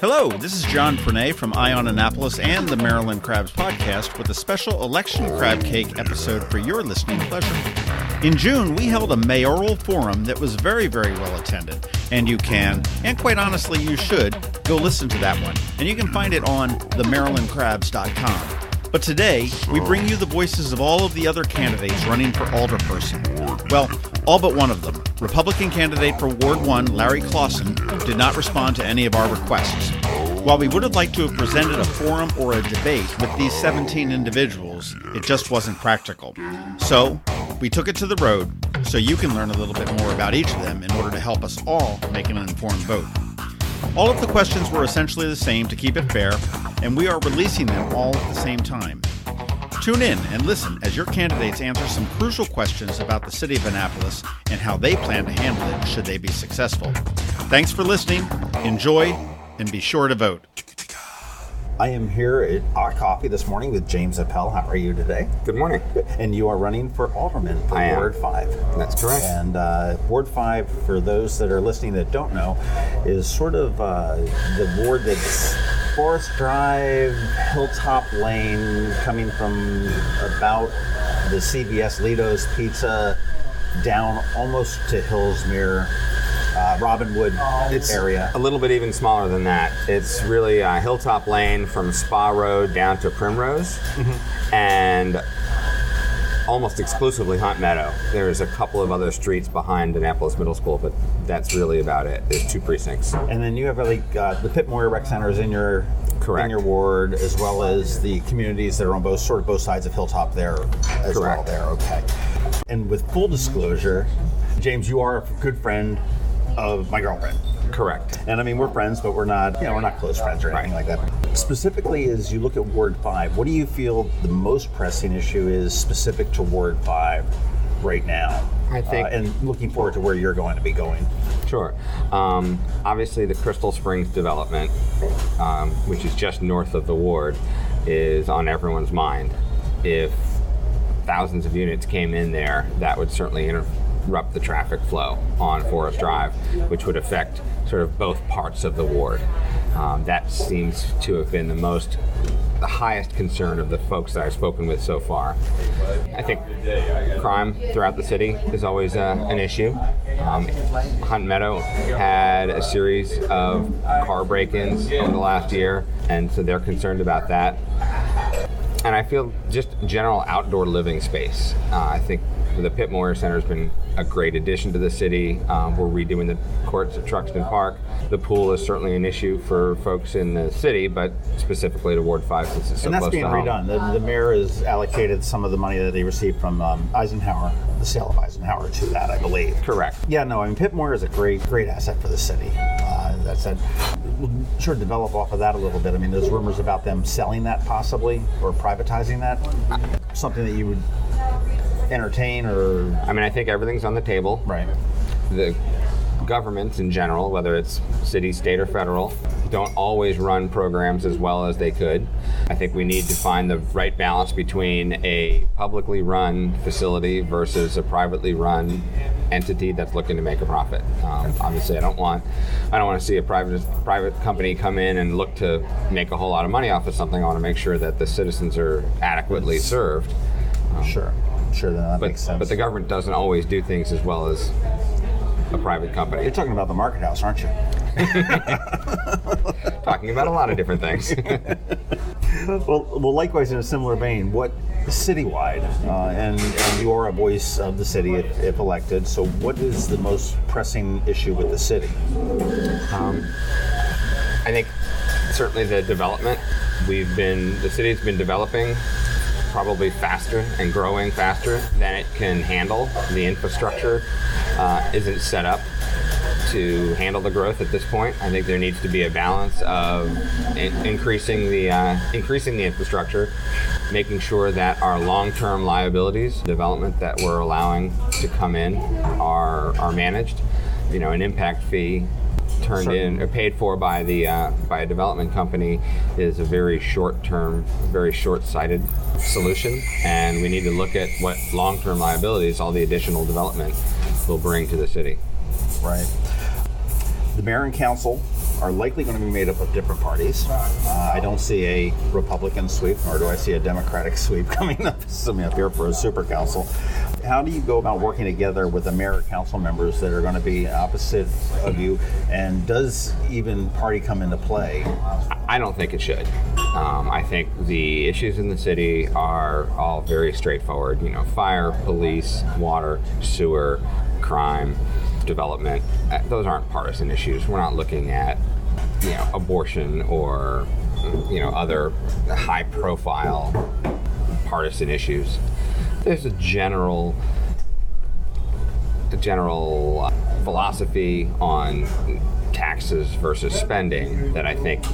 Hello, this is John Pernay from Ion Annapolis and the Maryland Crabs podcast with a special election crab cake episode for your listening pleasure. In June, we held a mayoral forum that was very, very well attended, and you can, and quite honestly you should, go listen to that one, and you can find it on themarylandcrabs.com. But today, we bring you the voices of all of the other candidates running for Alderperson. Well, all but one of them. Republican candidate for Ward 1, Larry Clausen, did not respond to any of our requests. While we would have liked to have presented a forum or a debate with these 17 individuals, it just wasn't practical. So, we took it to the road so you can learn a little bit more about each of them in order to help us all make an informed vote. All of the questions were essentially the same to keep it fair, and we are releasing them all at the same time. Tune in and listen as your candidates answer some crucial questions about the city of Annapolis and how they plan to handle it should they be successful. Thanks for listening, enjoy, and be sure to vote. I am here at Our Coffee this morning with James Appel. How are you today? Good morning. And you are running for alderman for Ward 5. That's correct. And Ward 5, for those that are listening that don't know, is sort of the ward that's Forest Drive, Hilltop Lane, coming from about the CVS Lito's Pizza down almost to Hillsmere, Robinwood area. A little bit even smaller than that. It's really Hilltop Lane from Spa Road down to Primrose, and almost exclusively Hunt Meadow. There's a couple of other streets behind Annapolis Middle School, but that's really about it. There's 2 precincts. And then you have the Pitt Moyer Rec Center is in your ward, as well as the communities that are on both sides of Hilltop there as well there. Okay. And with full disclosure, James, you are a good friend of my girlfriend. Correct. And I mean, we're friends, but we're not close friends or anything like that. Specifically, as you look at Ward 5, what do you feel the most pressing issue is specific to Ward 5 right now? I think, and looking forward to where you're going to be going. Sure. Obviously, the Crystal Springs development, which is just north of the ward, is on everyone's mind. If thousands of units came in there, that would certainly interrupt the traffic flow on Forest Drive, which would affect sort of both parts of the ward. That seems to have been the highest concern of the folks that I've spoken with so far. I think crime throughout the city is always an issue. Hunt Meadow had a series of car break-ins over the last year, and so they're concerned about that. And I feel just general outdoor living space. I think the Pitt Moyer Center has been a great addition to the city. We're redoing the courts at Truxton Park. The pool is certainly an issue for folks in the city, but specifically to Ward 5 since it's so close to home. And that's being redone. The mayor has allocated some of the money that he received from Eisenhower, the sale of Eisenhower, to that, I believe. Correct. Yeah, no, I mean, Pitt Moyer is a great asset for the city. That said, we'll sort of develop off of that a little bit. I mean, there's rumors about them selling that possibly, or privatizing that. Something that you would entertain, or? I mean, I think everything's on the table. Right. The governments in general, whether it's city, state, or federal, don't always run programs as well as they could. I think we need to find the right balance between a publicly run facility versus a privately run entity that's looking to make a profit. Obviously, I don't want to see a private company come in and look to make a whole lot of money off of something. I want to make sure that the citizens are adequately served. Sure, that makes sense. But the government doesn't always do things as well as a private company. You're talking about the Market House, aren't you? Talking about a lot of different things. Well, likewise, in a similar vein, what citywide, and you are a voice of the city if elected, so what is the most pressing issue with the city? I think certainly the development. The city's been developing probably faster and growing faster than it can handle. The infrastructure isn't set up to handle the growth at this point. I think there needs to be a balance of increasing the infrastructure, making sure that our long-term liabilities, development that we're allowing to come in, are managed. An impact fee turned in or paid for by a development company is a very short-term, very short-sighted solution, and we need to look at what long-term liabilities all the additional development will bring to the city. Right. The mayor and council are likely going to be made up of different parties. I don't see a Republican sweep, nor do I see a Democratic sweep coming up here for a super council. How do you go about working together with the mayor or council members that are going to be opposite of you? And does even party come into play? I don't think it should. I think the issues in the city are all very straightforward. Fire, police, water, sewer, crime, development. Those aren't partisan issues. We're not looking at, abortion or, other high-profile partisan issues. There's a general philosophy on taxes versus spending that I think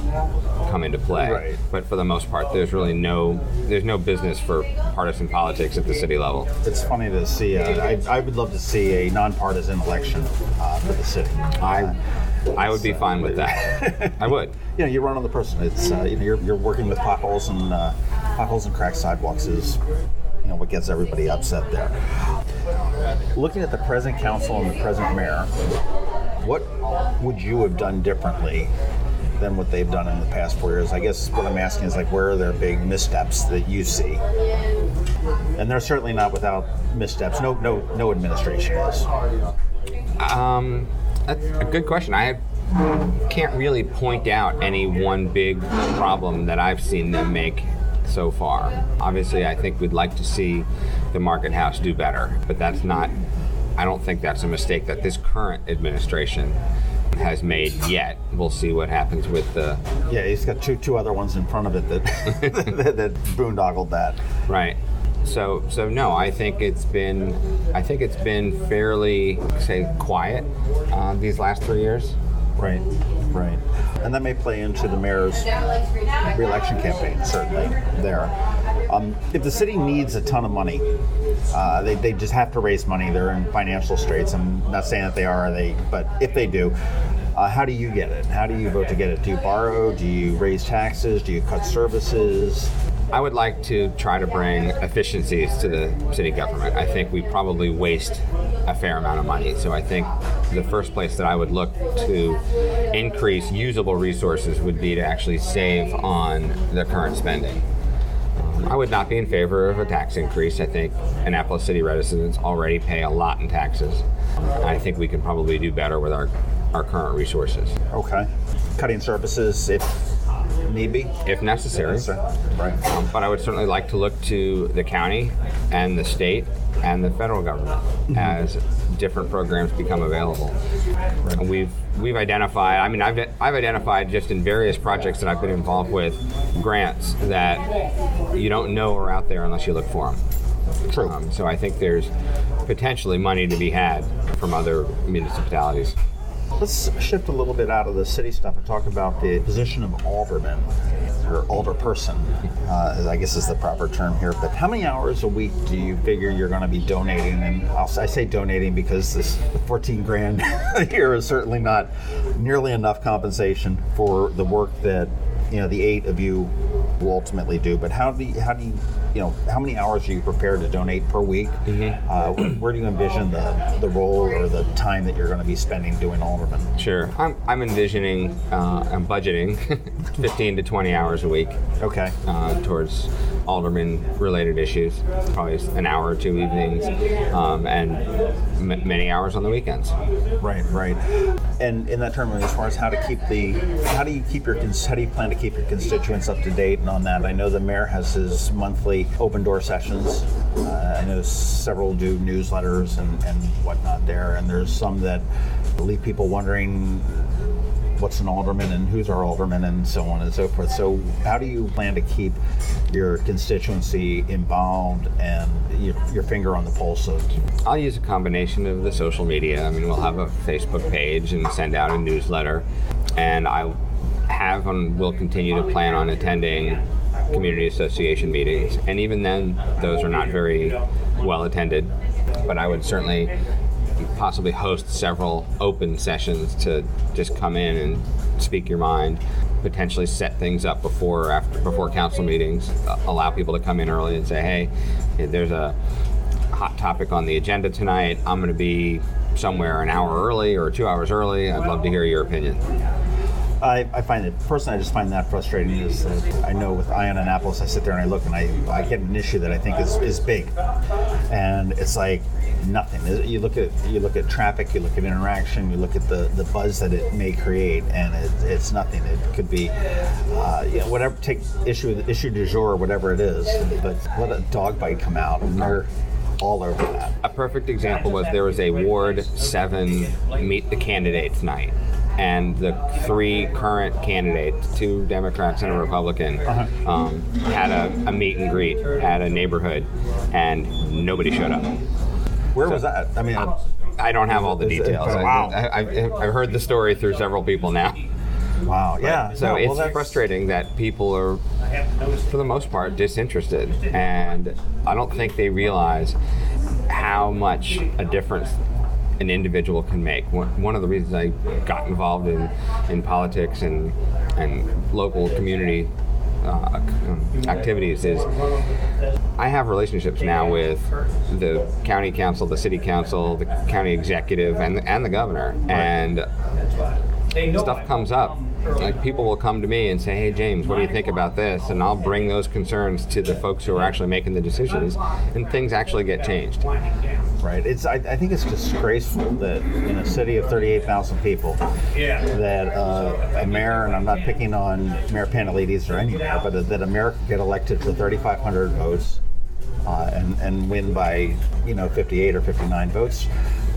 come into play. Right. But for the most part, there's no business for partisan politics at the city level. It's funny to see. I would love to see a nonpartisan election for the city. I would be fine with that. I would. You run on the person. It's you're working with potholes and cracked sidewalks is what gets everybody upset there. Looking at the present council and the present mayor, what would you have done differently than what they've done in the past 4 years? I guess what I'm asking is where are their big missteps that you see? And they're certainly not without missteps. No administration is. That's a good question. I can't really point out any one big problem that I've seen them make so far. Obviously, I think we'd like to see the Market House do better, but I don't think that's a mistake that this current administration has made yet. We'll see what happens with the... Yeah, he's got two other ones in front of it that boondoggled that. Right. So no, I think it's been fairly, quiet these last 3 years. Right. And that may play into the mayor's re-election campaign, certainly, there. If the city needs a ton of money, they just have to raise money. They're in financial straits. I'm not saying that they are, but if they do, how do you get it? How do you vote to get it? Do you borrow? Do you raise taxes? Do you cut services? I would like to try to bring efficiencies to the city government. I think we probably waste a fair amount of money. So I think the first place that I would look to increase usable resources would be to actually save on the current spending. I would not be in favor of a tax increase. I think Annapolis city residents already pay a lot in taxes. I think we can probably do better with our current resources. Okay. Cutting services if need be? If necessary. Right. But I would certainly like to look to the county and the state and the federal government as different programs become available. Right. And we've identified, I've identified just in various projects that I've been involved with, grants that you don't know are out there unless you look for them. True. So I think there's potentially money to be had from other municipalities. Let's shift a little bit out of the city stuff and talk about the position of alderman, or alderperson, I guess is the proper term here. But how many hours a week do you figure you're going to be donating? And I say donating because this $14,000 a year is certainly not nearly enough compensation for the work that the 8 of you will ultimately do. But how many hours are you prepared to donate per week? Mm-hmm. Where do you envision the role or the time that you're going to be spending doing alderman? Sure. I'm envisioning, I'm budgeting 15 to 20 hours a week. Okay. Towards alderman-related issues, probably an hour or 2 evenings, and many hours on the weekends. Right. And in that term, as far as how do you plan to keep your constituents up to date and on that? I know the mayor has his monthly open door sessions. I know several do newsletters and whatnot there, and there's some that leave people wondering what's an alderman and who's our alderman and so on and so forth. So how do you plan to keep your constituency involved and your finger on the pulse of? I'll use a combination of the social media. We'll have a Facebook page and send out a newsletter, and I have and will continue to plan on attending community association meetings. And even then, those are not very well attended, but I would certainly possibly host several open sessions to just come in and speak your mind, potentially set things up before council meetings, allow people to come in early and say, hey, there's a hot topic on the agenda tonight. I'm going to be somewhere an hour early or 2 hours early. I'd love to hear your opinion. I find it, personally, I just find that frustrating. Is that I know with Ion Annapolis, I sit there and I look and I get an issue that I think is big, and it's like nothing. You look at traffic, you look at interaction, you look at the buzz that it may create, and it's nothing. It could be whatever. Take issue du jour, whatever it is, but let a dog bite come out and they're all over that. A perfect example was there was a Ward 7 Meet the Candidates night. And the 3 current candidates, 2 Democrats and a Republican, had a meet and greet at a neighborhood, and nobody showed up. Where was that? I mean, I don't have all the details. Wow. I've heard the story through several people now. Wow, yeah. So it's frustrating that people are, for the most part, disinterested, and I don't think they realize how much a difference an individual can make. One of the reasons I got involved in politics and local community activities is I have relationships now with the county council, the city council, the county executive, and the governor, and stuff comes up. Like, people will come to me and say, "Hey James, what do you think about this?" And I'll bring those concerns to the folks who are actually making the decisions, and things actually get changed. Right. I think it's disgraceful that in a city of 38,000 people, that a mayor, and I'm not picking on Mayor Panelides or any mayor, but that a mayor could get elected to 3,500 votes and win by 58 or 59 votes.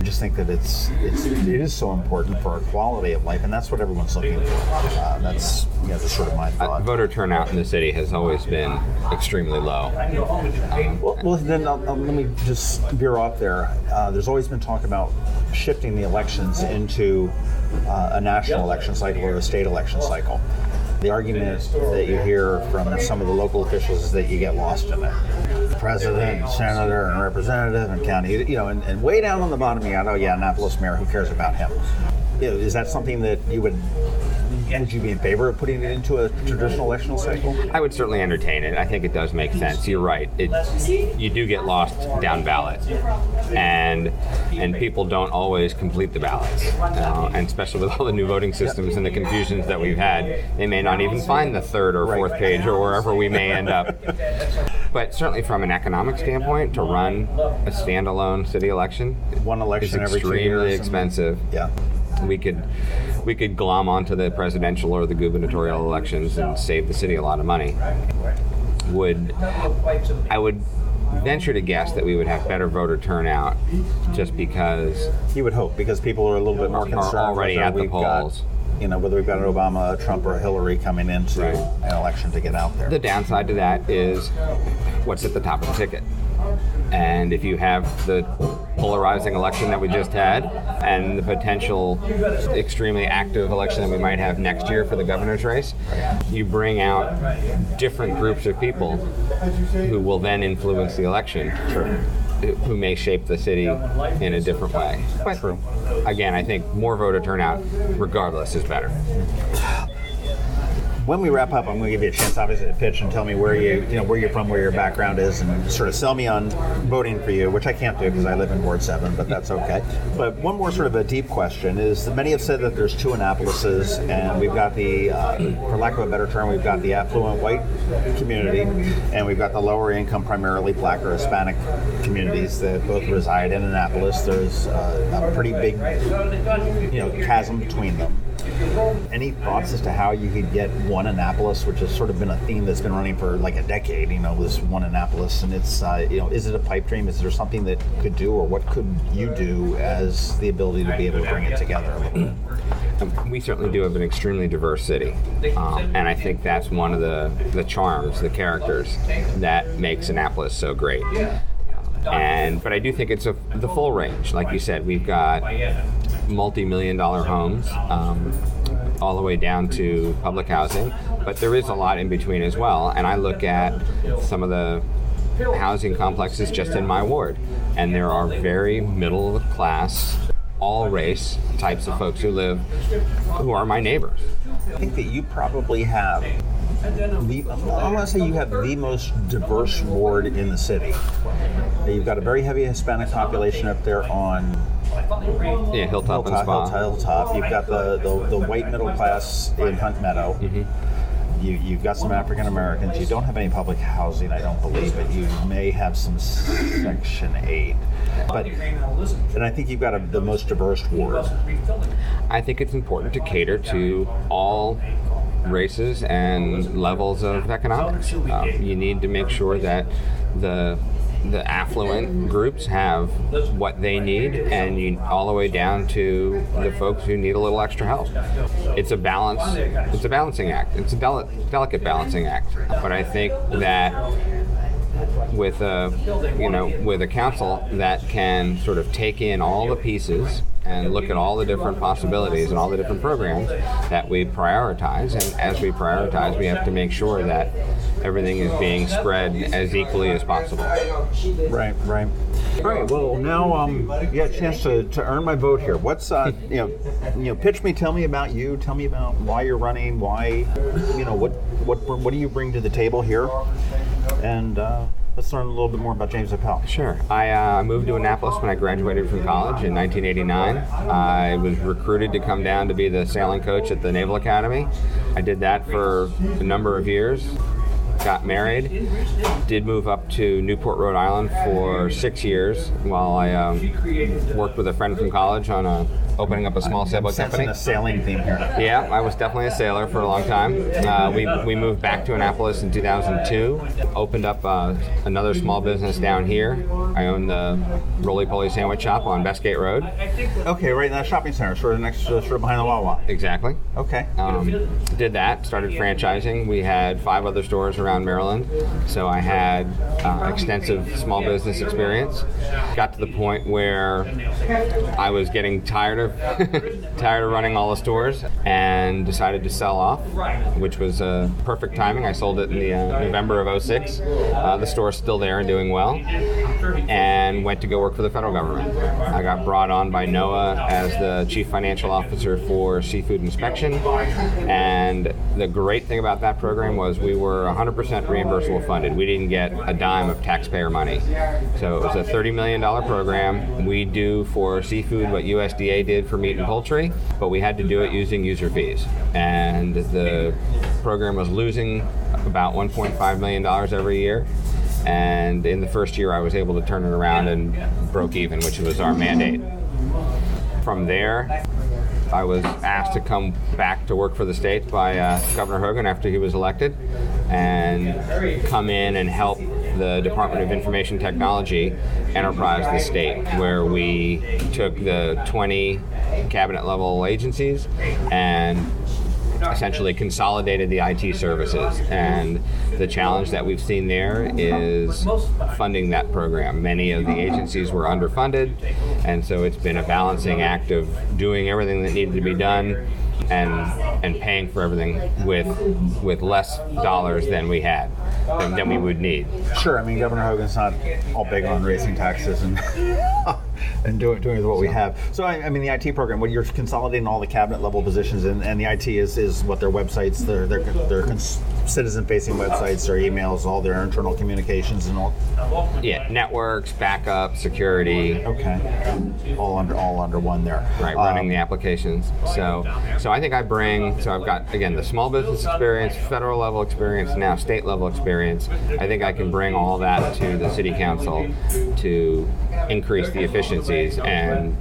I just think that it is so important for our quality of life, and that's what everyone's looking for. That's sort of my thought. Voter turnout in the city has always been extremely low. Well, then let me just veer off there. There's always been talk about shifting the elections into a national election cycle or a state election cycle. The argument that you hear from some of the local officials is that you get lost in it. President, senator, and representative, and county, and way down on the bottom, Annapolis mayor, who cares about him? Is that something that would you be in favor of putting it into a traditional electional cycle? I would certainly entertain it. I think it does make sense. You're right. You do get lost down ballot, and people don't always complete the ballots, and especially with all the new voting systems and the confusions that we've had, they may not even find the 3rd or 4th page or wherever we may end up. But certainly from an economic standpoint, to run a standalone city election, one election is every 2 years, extremely expensive. Yeah. We could glom onto the presidential or the gubernatorial elections and save the city a lot of money. I would venture to guess that we would have better voter turnout, just because you would hope, because people are a little bit more concerned already at the polls. Whether we've got an Obama, a Trump, or a Hillary coming into an election to get out there. The downside to that is what's at the top of the ticket. And if you have the polarizing election that we just had, and the potential extremely active election that we might have next year for the governor's race, you bring out different groups of people who will then influence the election, who may shape the city in a different way. But again, I think more voter turnout, regardless, is better. When we wrap up, I'm going to give you a chance, obviously, to pitch and tell me where you're from, where your background is, and sort of sell me on voting for you, which I can't do because I live in Ward 7, but that's okay. But one more sort of a deep question is that many have said that there's 2 Annapolises, and we've got the, for lack of a better term, we've got the affluent white community, and we've got the lower income, primarily Black or Hispanic communities that both reside in Annapolis. There's a pretty big, chasm between them. Any thoughts as to how you could get one Annapolis, which has sort of been a theme that's been running for like a decade, this one Annapolis, and it's, is it a pipe dream? Is there something that could do, or what could you do as the ability to be able to bring it together a little bit? We certainly do have an extremely diverse city, and I think that's one of the charms, the characters that makes Annapolis so great. But I do think it's the full range. Like you said, we've got multi-million-dollar homes, all the way down to public housing, but there is a lot in between as well. And I look at some of the housing complexes just in my ward, and there are very middle-class, all-race types of folks who are my neighbors. I think that you probably have I want to say you have the most diverse ward in the city. You've got a very heavy Hispanic population up there on Yeah, Hilltop and Spa. Hilltop. You've got the white middle class in Hunt Meadow. Mm-hmm. You've got some African Americans. You don't have any public housing, I don't believe, but you may have some Section 8. And I think you've got the most diverse ward. I think it's important to cater to all races and levels of economics. You need to make sure that the affluent groups have what they need, and all the way down to the folks who need a little extra help. It's a balance. It's a balancing act. It's a delicate balancing act. But I think that with a council that can sort of take in all the pieces and look at all the different possibilities and all the different programs, that we prioritize. And as we prioritize, we have to make sure that everything is being spread as equally as possible. Right. All right. Well, now you got a chance to earn my vote here. What's pitch me. Tell me about you. Tell me about why you're running. Why, what do you bring to the table here? And let's learn a little bit more about James Appel. Sure. I moved to Annapolis when I graduated from college in 1989. I was recruited to come down to be the sailing coach at the Naval Academy. I did that for a number of years. Got married, did move up to Newport, Rhode Island for 6 years while I worked with a friend from college on opening up a small sailboat company. A sailing theme here. Yeah, I was definitely a sailor for a long time. We moved back to Annapolis in 2002, opened up another small business down here. I own the roly-poly sandwich shop on Bestgate Road. Okay, right in that shopping center, sort of behind the Wawa. Exactly. Okay. Did that, started franchising. We had 5 other stores around Maryland, so I had extensive small business experience. Got to the point where I was getting tired of running all the stores and decided to sell off, which was perfect timing. I sold it in the November of 2006. The store's still there and doing well, and went to go work for the federal government. I got brought on by NOAA as the chief financial officer for seafood inspection, and the great thing about that program was we were 100% reimbursable funded. We didn't get a dime of taxpayer money. So it was a $30 million program. We do for seafood what USDA did for meat and poultry, but we had to do it using user fees. And the program was losing about $1.5 million every year. And in the first year, I was able to turn it around and broke even, which was our mandate. From there, I was asked to come back to work for the state by Governor Hogan after he was elected, and come in and help the Department of Information Technology enterprise the state, where we took the 20 cabinet level agencies and essentially consolidated the IT services. And the challenge that we've seen there is funding that program. Many of the agencies were underfunded, and so it's been a balancing act of doing everything that needed to be done and paying for everything with less dollars than we had, than we would need. Sure, I mean, Governor Hogan's not all big on raising taxes and and doing what we have. So, I mean, the IT program, when you're consolidating all the cabinet level positions, and the IT is what their websites, their citizen-facing websites, their emails, all their internal communications and all. Yeah, networks, backup, security. Okay, all under one there. Right, running the applications. So I think I've got, again, the small business experience, federal level experience, now state level experience. I think I can bring all that to the city council to increase the efficiencies and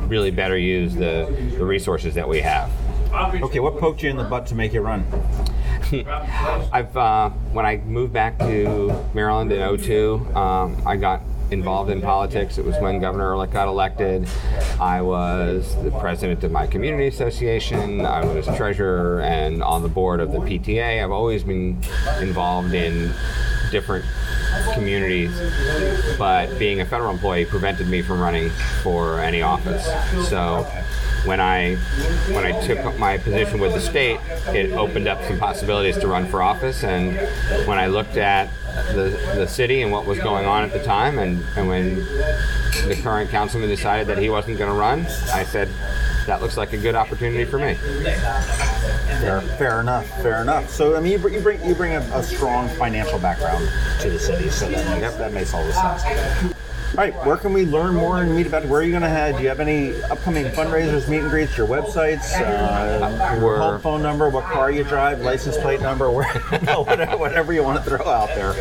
really better use the resources that we have. Okay, what poked you in the butt to make you run? When I moved back to Maryland in 2002, I got involved in politics. It was when Governor Ehrlich got elected. I was the president of my community association. I was treasurer and on the board of the PTA. I've always been involved in different communities, but being a federal employee prevented me from running for any office. So when I took my position with the state, it opened up some possibilities to run for office. And when I looked at the city and what was going on at the time, and when the current councilman decided that he wasn't going to run, I said, that looks like a good opportunity for me. Fair enough. So, I mean, you bring a strong financial background to the city, so that makes all the sense. All right, where can we learn more and meet about it? Where are you going to have? Do you have any upcoming fundraisers, meet and greets, your websites, your home phone number, what car you drive, license plate number, whatever you want to throw out there?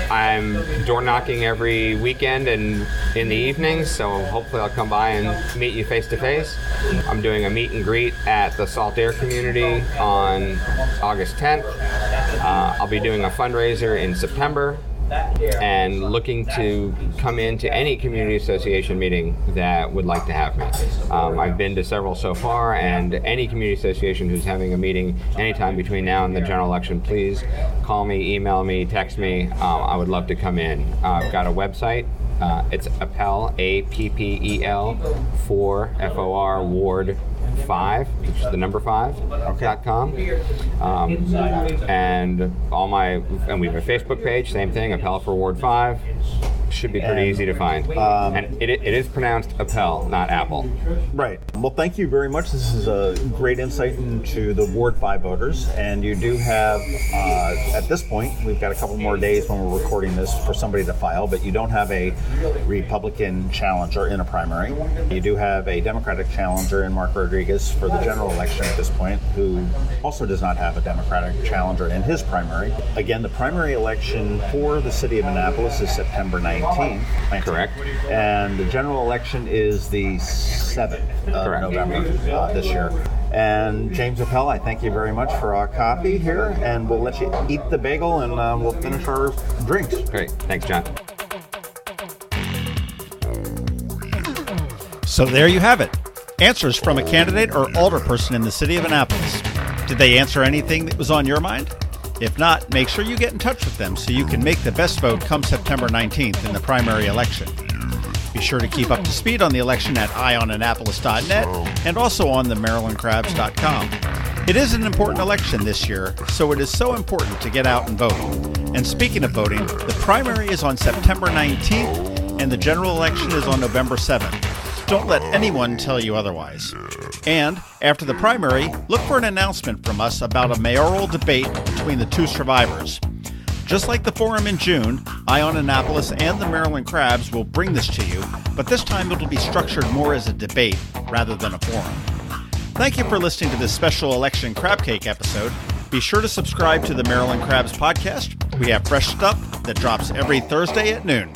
I'm door knocking every weekend and in the evenings, so hopefully I'll come by and meet you face to face. I'm doing a meet and greet at the Salt Air community on August 10th. I'll be doing a fundraiser in September, and looking to come into any community association meeting that would like to have me. I've been to several so far, and any community association who's having a meeting anytime between now and the general election, please call me, email me, text me. I would love to come in. I've got a website. It's Appel, APPEL, FOR, Ward 5, which is the number 5.com. And we have a Facebook page, same thing, Appel for Ward 5. Should be pretty easy to find. And it is pronounced Appel, not Apple. Right. Well, thank you very much. This is a great insight into the Ward 5 voters. And you do have, at this point, we've got a couple more days when we're recording this for somebody to file, but you don't have a Republican challenger in a primary. You do have a Democratic challenger in Mark Rodriguez for the general election at this point, who also does not have a Democratic challenger in his primary. Again, the primary election for the city of Annapolis is September 19th. Correct. And the general election is the 7th of November this year. And James Appel, I thank you very much for our copy here, and we'll let you eat the bagel and we'll finish our drinks. Great. Thanks, John. So there you have it. Answers from a candidate or alderperson in the city of Annapolis. Did they answer anything that was on your mind? If not, make sure you get in touch with them so you can make the best vote come September 19th in the primary election. Be sure to keep up to speed on the election at eyeonannapolis.net and also on the marylandcrabs.com. It is an important election this year, so it is so important to get out and vote. And speaking of voting, the primary is on September 19th and the general election is on November 7th. Don't let anyone tell you otherwise. And after the primary, look for an announcement from us about a mayoral debate between the two survivors. Just like the forum in June, Eye on Annapolis and the Maryland Crabs will bring this to you, but this time it'll be structured more as a debate rather than a forum. Thank you for listening to this special election crab cake episode. Be sure to subscribe to the Maryland Crabs podcast. We have fresh stuff that drops every Thursday at noon.